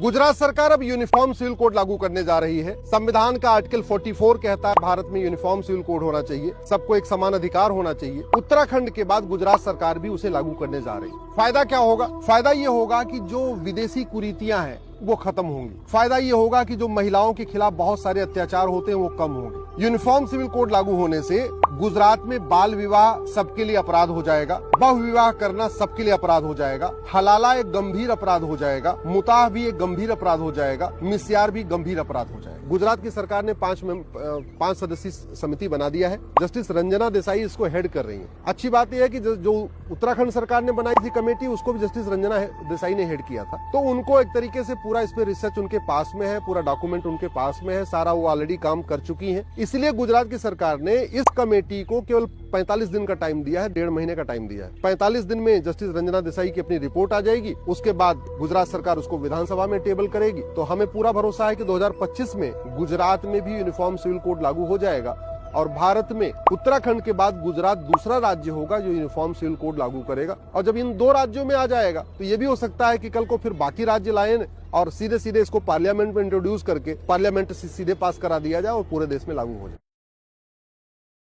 गुजरात सरकार अब uniform civil code लागू करने जा रही है। संविधान का आर्टिकल 44 कहता है भारत में यूनिफॉर्म सिविल कोड होना चाहिए, सबको एक समान अधिकार होना चाहिए। उत्तराखंड के बाद गुजरात सरकार भी उसे लागू करने जा रही है। फायदा क्या होगा? फायदा ये होगा कि जो विदेशी कुरीतियां हैं वो खत्म होंगी। फायदा ये होगा कि जो महिलाओं के खिलाफ बहुत सारे अत्याचार होते हैं वो कम होंगे। यूनिफॉर्म सिविल कोड लागू होने से गुजरात में बाल विवाह सबके लिए अपराध हो जाएगा, बहु विवाह करना सबके लिए अपराध हो जाएगा, हलाला एक गंभीर अपराध हो जाएगा, मुताह भी एक गंभीर अपराध हो जाएगा, मिस्यार भी गंभीर अपराध हो जाएगा। गुजरात की सरकार ने 5 सदस्यीय समिति बना दिया है। जस्टिस रंजना देसाई इसको हेड कर रही है। अच्छी बात यह है कि जो उत्तराखंड सरकार ने बनाई थी कमेटी, उसको भी जस्टिस रंजना देसाई ने हेड किया था। तो उनको एक तरीके से पूरा इस पे रिसर्च उनके पास में है, पूरा डॉक्यूमेंट उनके पास में है, सारा वो ऑलरेडी काम कर चुकी है। इसलिए गुजरात की सरकार ने इस कमेटी को केवल 45 दिन का टाइम दिया है, 1.5 महीने का टाइम दिया है। 45 दिन में जस्टिस रंजना देसाई की अपनी रिपोर्ट आ जाएगी। उसके बाद गुजरात सरकार उसको विधानसभा में टेबल करेगी। तो हमें पूरा भरोसा है कि 2025 में गुजरात में भी यूनिफॉर्म सिविल कोड लागू हो जाएगा और भारत में उत्तराखंड के बाद गुजरात दूसरा राज्य होगा जो यूनिफॉर्म सिविल कोड लागू करेगा। और जब इन 2 राज्यों में आ जाएगा तो ये भी हो सकता है कि कल को फिर बाकी राज्य लाएं और सीधे सीधे इसको पार्लियामेंट में इंट्रोड्यूस करके पार्लियामेंट से सीधे पास करा दिया जाए और पूरे देश में लागू हो जाए।